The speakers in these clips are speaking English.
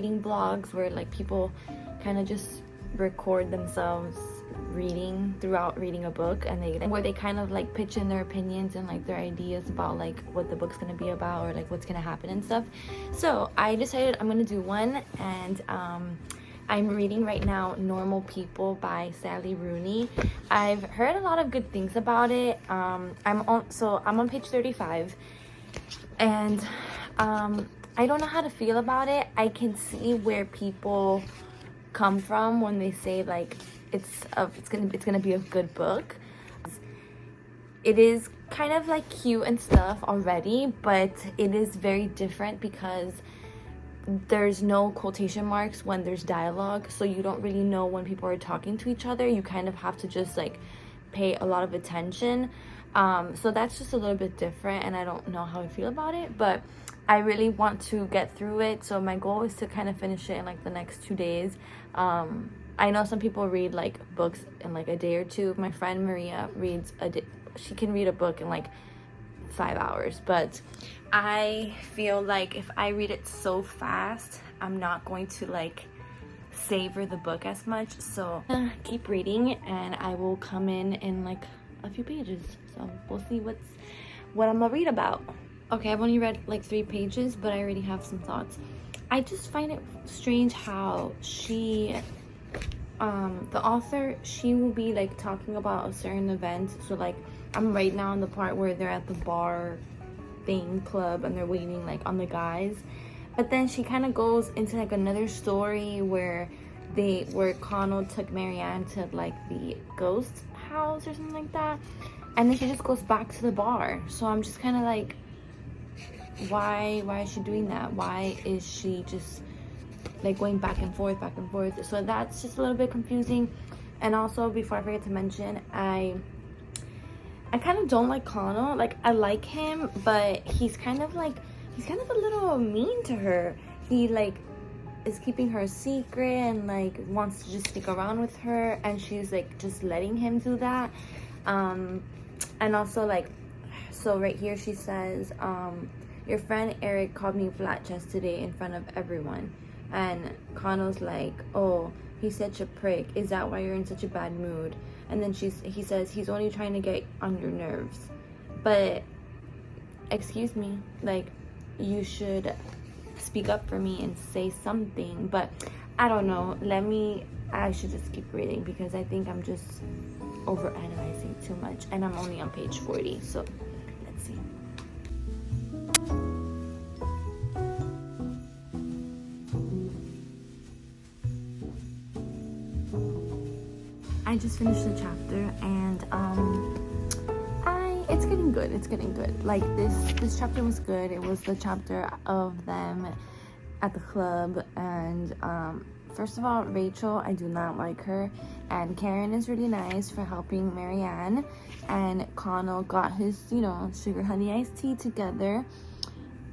reading blogs where like people kind of just record themselves reading throughout reading a book, and they kind of like pitch in their opinions and like their ideas about like what the book's gonna be about or like what's gonna happen and stuff. So I decided I'm gonna do one, and I'm reading right now Normal People by Sally Rooney. I've heard a lot of good things about it. I'm on page 35, and I don't know how to feel about it. I can see where people come from when they say like it's gonna be a good book. It is kind of like cute and stuff already, but it is very different because there's no quotation marks when there's dialogue, so you don't really know when people are talking to each other. You kind of have to just like pay a lot of attention. So that's just a little bit different, and I don't know how I feel about it, but I really want to get through it. So my goal is to kind of finish it in like the next 2 days. I know some people read like books in like a day or two. My friend Maria reads she can read a book in like 5 hours, but I feel like if I read it so fast, I'm not going to like savor the book as much. So keep reading, and I will come in like a few pages. So we'll see what I'm gonna read about. Okay, I've only read like 3 pages, but I already have some thoughts. I just find it strange how the author, she will be like talking about a certain event. So like I'm right now in the part where they're at the bar club and they're waiting like on the guys, but then she kind of goes into like another story where Connell took Marianne to like the ghost house or something like that, and then she just goes back to the bar. So I'm just kind of like, why is she doing that? Why is she just like going back and forth? So that's just a little bit confusing. And also, before I forget to mention, I kind of don't like Connell. Like, I like him, but he's kind of a little mean to her. He like is keeping her a secret and like wants to just stick around with her, and she's like just letting him do that. And also like, so right here she says, your friend Eric called me flat chest today in front of everyone. And Connell's like, oh, he's such a prick. Is that why you're in such a bad mood? And then he says he's only trying to get on your nerves. But excuse me, like, you should speak up for me and say something. But I don't know. I should just keep reading because I think I'm just overanalyzing too much, and I'm only on page 40. So let's see. I just finished the chapter, and it's getting good. Like this chapter was good. It was the chapter of them at the club, and first of all, Rachel, I do not like her, and Karen is really nice for helping Marianne, and Connell got his, sugar honey iced tea together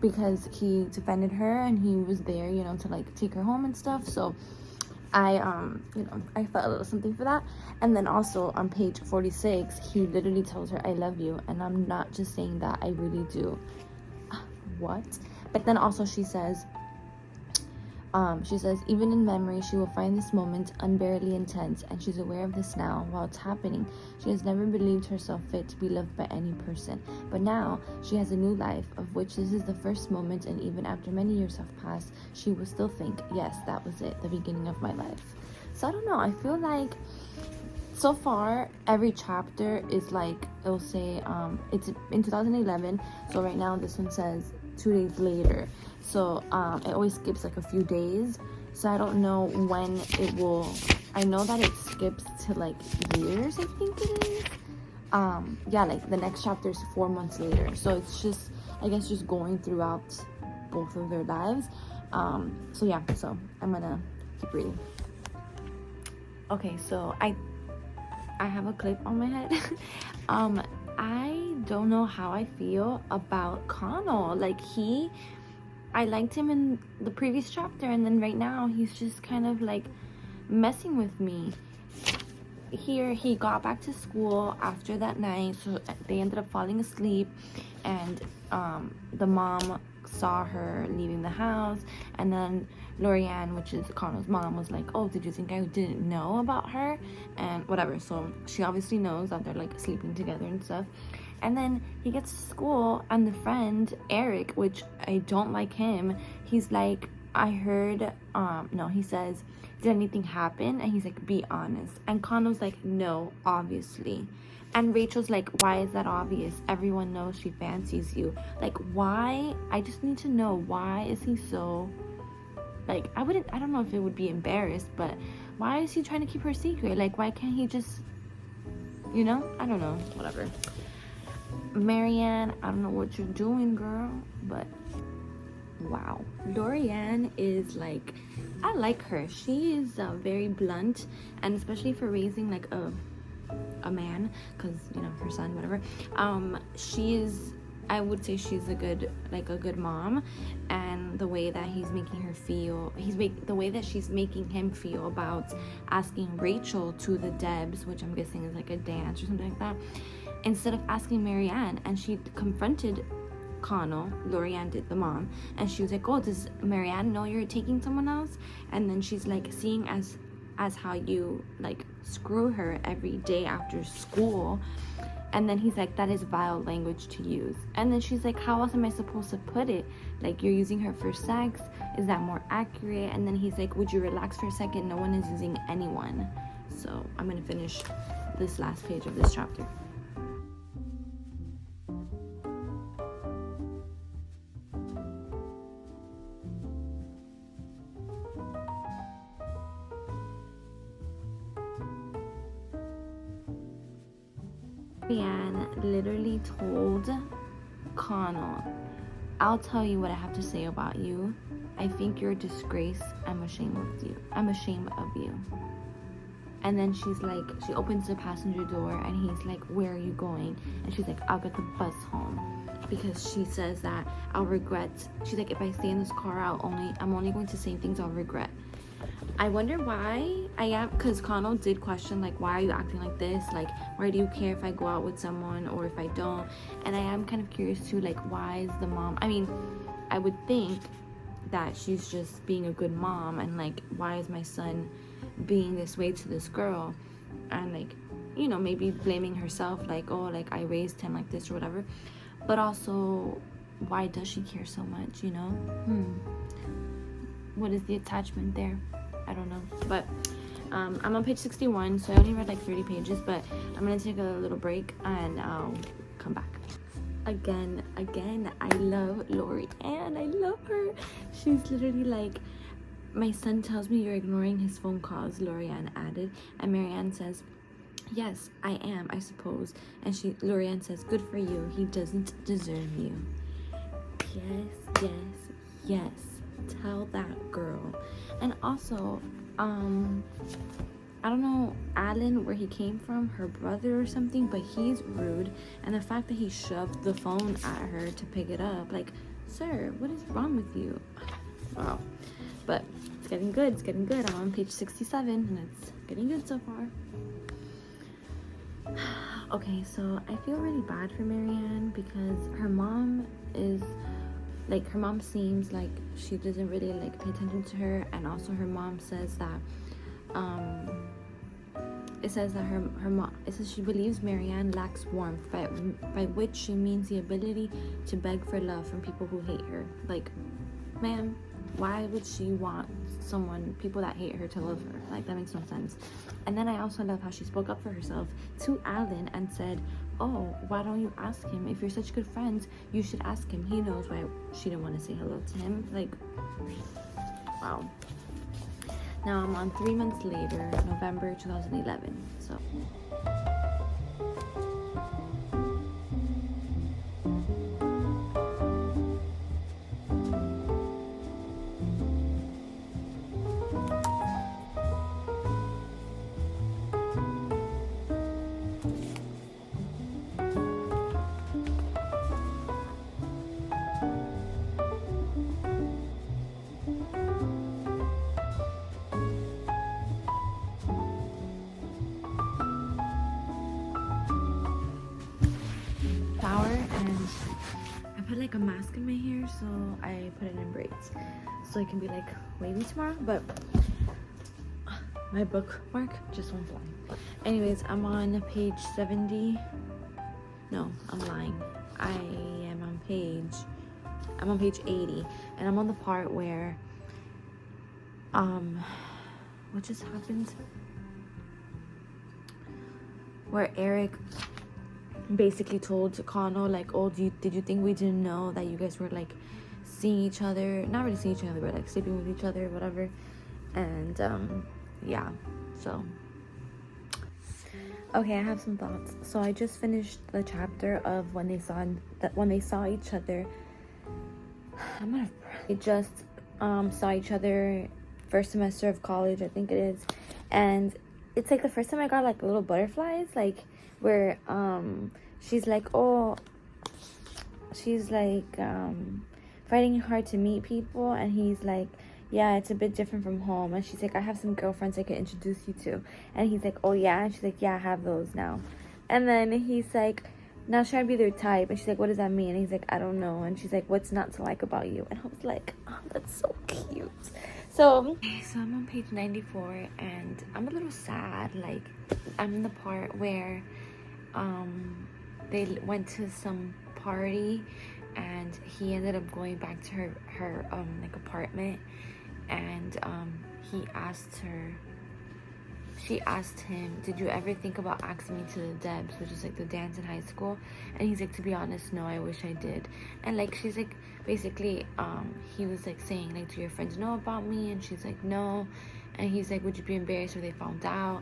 because he defended her and he was there, to like take her home and stuff. So I felt a little something for that. And then also on page 46, he literally tells her, I love you. And I'm not just saying that, I really do. What? But then also she says, even in memory, she will find this moment unbearably intense, and she's aware of this now while it's happening. She has never believed herself fit to be loved by any person, but now she has a new life, of which this is the first moment, and even after many years have passed, she will still think, yes, that was it, the beginning of my life. So I don't know, I feel like so far every chapter is like, it'll say it's in 2011, so right now this one says 2 days later. So it always skips like a few days, so I don't know when it will. I know that it skips to like years, I think it is. Yeah, like the next chapter is 4 months later, so it's just, I guess, just going throughout both of their lives. So yeah, so I'm gonna keep reading. Okay, so I have a clip on my head. I don't know how I feel about Connell. Like, I liked him in the previous chapter, and then right now he's just kind of like messing with me. Here, he got back to school after that night, so they ended up falling asleep, and the mom saw her leaving the house, and then Lorianne, which is Connell's mom, was like, oh, did you think I didn't know about her? And whatever. So she obviously knows that they're like sleeping together and stuff. And then he gets to school, and the friend Eric, which I don't like him, he's like, I heard no, he says, did anything happen? And he's like, be honest. And Connell's like, no, obviously. And Rachel's like, why is that obvious? Everyone knows she fancies you. Like, why? I just need to know, why is he so, like, I don't know if it would be embarrassed, but why is he trying to keep her secret? Like, why can't he just, you know? I don't know, whatever. Marianne, I don't know what you're doing, girl, but wow. Lorianne is like, I like her. She is very blunt, and especially for raising like a man, because you know, her son, whatever. She is, I would say she's a good mom, and the way that he's making her feel, the way that she's making him feel about asking Rachel to the Debs, which I'm guessing is like a dance or something like that, instead of asking Marianne. And she confronted Connell, Lorianne did, the mom, and she was like, oh, does Marianne know you're taking someone else? And then she's like, seeing as how you like screw her every day after school. And then he's like, that is vile language to use. And then she's like, how else am I supposed to put it? Like, you're using her for sex, is that more accurate? And then he's like, would you relax for a second? No one is using anyone. So I'm gonna finish this last page of this chapter. Marianne literally told Connell, I'll tell you what I have to say about you. I think you're a disgrace. I'm ashamed of you. And then she's like, she opens the passenger door, and he's like, where are you going? And she's like, I'll get the bus home. Because she says that I'll regret. She's like, if I stay in this car, I'm only going to say things I'll regret. I wonder why I am, because Connell did question, like, why are you acting like this? Like, why do you care if I go out with someone or if I don't? And I am kind of curious too, like, why is the mom, I mean, I would think that she's just being a good mom, and like, why is my son being this way to this girl? And like, you know, maybe blaming herself, like, oh, like, I raised him like this or whatever. But also, why does she care so much, you know? What is the attachment there? I don't know. But I'm on page 61, so I only read like 30 pages, but I'm gonna take a little break and I'll come back. Again, I love Lorianne. I love her. She's literally like, my son tells me you're ignoring his phone calls, Lorianne added. And Marianne says, yes, I am, I suppose. And Lorianne says, good for you. He doesn't deserve you. Yes. Tell that girl. And also, I don't know, Alan, where he came from, her brother or something, but he's rude. And the fact that he shoved the phone at her to pick it up, like, sir, what is wrong with you? Wow. But it's getting good. I'm on page 67, and it's getting good so far. Okay, so I feel really bad for Marianne, because her mom seems like she doesn't really like pay attention to her. And also her mom says that it says she believes Marianne lacks warmth, by which she means the ability to beg for love from people who hate her. Like, ma'am, why would she want people that hate her to love her? Like, that makes no sense. And then I also love how she spoke up for herself to Alan and said, oh, why don't you ask him? If you're such good friends, you should ask him. He knows why she didn't want to say hello to him. Like, wow. Now I'm on 3 months later, November 2011. So like a mask in my hair, so I put it in braids so it can be like wavy tomorrow. But my bookmark just won't fly. Anyways, I'm on page 70. No, I'm lying. I'm on page 80, and I'm on the part where what just happened, where Eric basically told Connell, like, oh, did you think we didn't know that you guys were like seeing each other, not really seeing each other, but like sleeping with each other, whatever. And yeah, so okay, I have some thoughts. So I just finished the chapter of when they saw each other. They just saw each other first semester of college, I think it is, and it's like the first time I got like little butterflies, like where she's like, oh, she's like fighting hard to meet people, and he's like, yeah, it's a bit different from home. And she's like, I have some girlfriends I can introduce you to. And he's like, oh yeah. And she's like, yeah, I have those now. And then he's like, now should I be their type? And she's like, what does that mean? And he's like, I don't know. And she's like, what's not to like about you? And I was like, oh, that's so cute. So I'm on page 94, and I'm a little sad. Like, I'm in the part where they went to some party, and he ended up going back to her like apartment, and she asked him, did you ever think about asking me to the Debs, which is like the dance in high school? And he's like, to be honest, no, I wish I did. And like, she's like, basically he was like saying, like, do your friends know about me? And she's like, no. And he's like, would you be embarrassed if they found out?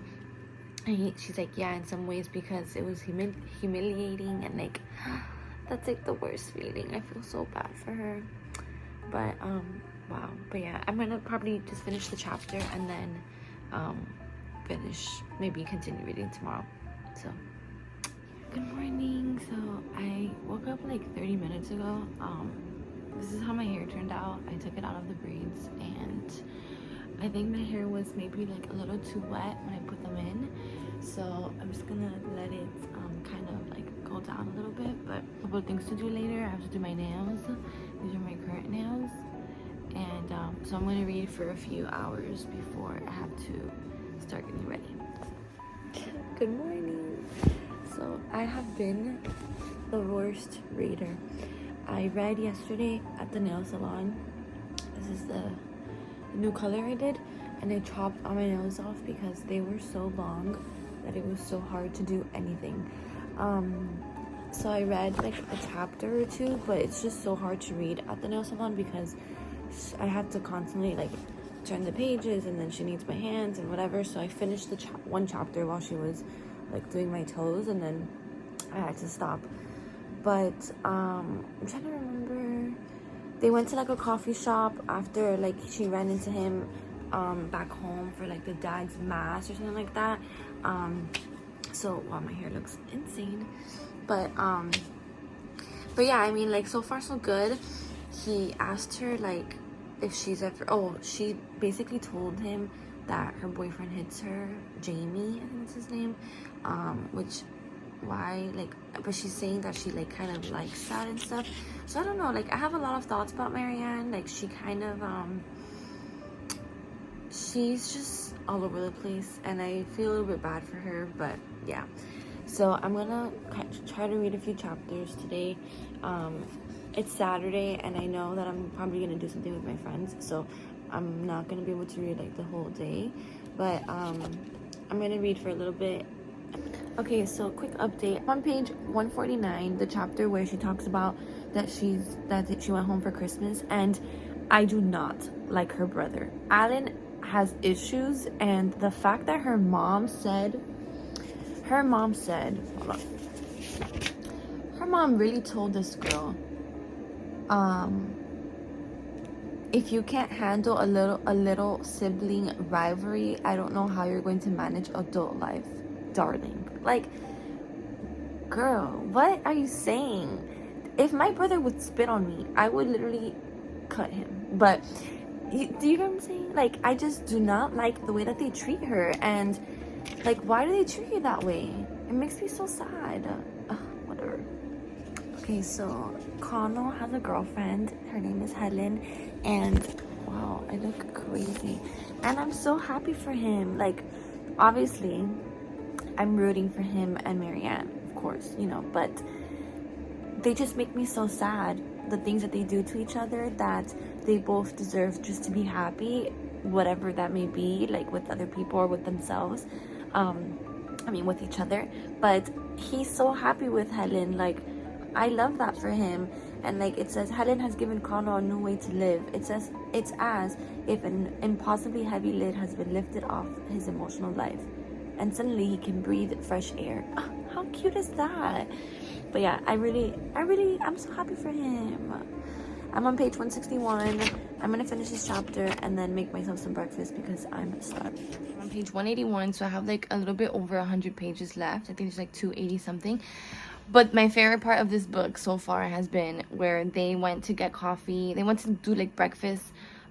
And she's like, yeah, in some ways, because it was humiliating, and like, that's like the worst feeling. I feel so bad for her. But wow. But yeah, I'm gonna probably just finish the chapter and then maybe continue reading tomorrow. So good morning. So I woke up like 30 minutes ago. This is how my hair turned out. I took it out of the braids, and I think my hair was maybe like a little too wet when I put them in, so I'm just gonna let it kind of like go down a little bit. But a couple of things to do later. I have to do my nails. These are my current nails, and so I'm gonna read for a few hours before I have to start getting ready. Good morning. So I have been the worst reader. I read yesterday at the nail salon. This is the new color I did, and I chopped all my nails off because they were so long that it was so hard to do anything. So I read like a chapter or two, but it's just so hard to read at the nail salon because I have to constantly like turn the pages, and then she needs my hands and whatever. So I finished the one chapter while she was like doing my toes, and then I had to stop. But I'm trying to remember. They went to like a coffee shop after like she ran into him back home for like the dad's mass or something like that. So wow, my hair looks insane. But yeah, I mean, like, so far so good. He asked her like if she's ever, she basically told him that her boyfriend hits her, Jamie, I think that's his name, which why, like, but she's saying that she like kind of likes that and stuff. So I don't know, like, I have a lot of thoughts about Marianne. Like, she kind of she's just all over the place, and I feel a little bit bad for her. But yeah, so I'm gonna try to read a few chapters today. It's Saturday, and I know that I'm probably gonna do something with my friends, so I'm not gonna be able to read like the whole day, but I'm gonna read for a little bit. Okay, so quick update. On page 149, the chapter where she talks about that she went home for Christmas, and I do not like her brother. Alan has issues, and the fact that her mom said, hold on. Her mom really told this girl, if you can't handle a little sibling rivalry, I don't know how you're going to manage adult life, darling. Like, girl, what are you saying? If my brother would spit on me, I would literally cut him. But do you get what I'm saying? Like, I just do not like the way that they treat her, and like, why do they treat you that way? It makes me so sad. Whatever. Okay, so Connell has a girlfriend. Her name is Helen, and wow, I look crazy. And I'm so happy for him. Like, obviously, I'm rooting for him and Marianne, of course, you know, but they just make me so sad. The things that they do to each other, that they both deserve just to be happy, whatever that may be, like with other people or with themselves. With each other. But he's so happy with Helen. Like, I love that for him. And like it says, Helen has given Connor a new way to live. It's as if an impossibly heavy lid has been lifted off his emotional life, and suddenly he can breathe fresh air. Oh, how cute is that? But yeah, I'm so happy for him. I'm on page 161. I'm gonna finish this chapter and then make myself some breakfast because I'm starving. I'm on page 181, so I have like a little bit over 100 pages left. I think it's like 280 something. But my favorite part of this book so far has been where they went to get coffee. They went to do like breakfast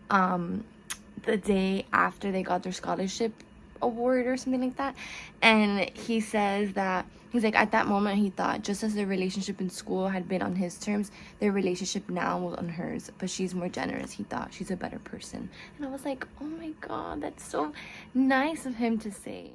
the day after they got their scholarship award or something like that. And he says that he's like, at that moment he thought, just as their relationship in school had been on his terms, their relationship now was on hers, but she's more generous. He thought she's a better person. And I was like, oh my god, that's so nice of him to say.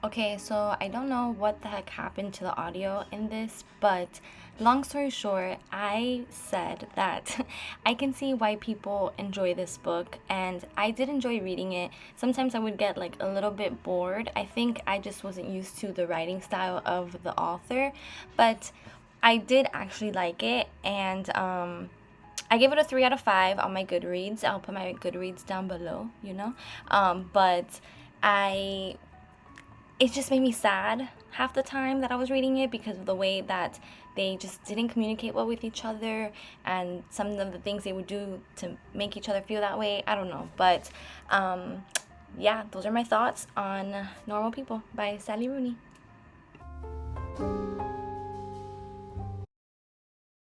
Okay, so I don't know what the heck happened to the audio in this, but long story short, I said that I can see why people enjoy this book, and I did enjoy reading it. Sometimes I would get like a little bit bored. I think I just wasn't used to the writing style of the author, but I did actually like it, and I gave it a 3 out of 5 on my Goodreads. I'll put my Goodreads down below, you know, but it just made me sad half the time that I was reading it because of the way that they just didn't communicate well with each other and some of the things they would do to make each other feel that way. I don't know. But yeah, those are my thoughts on Normal People by Sally Rooney.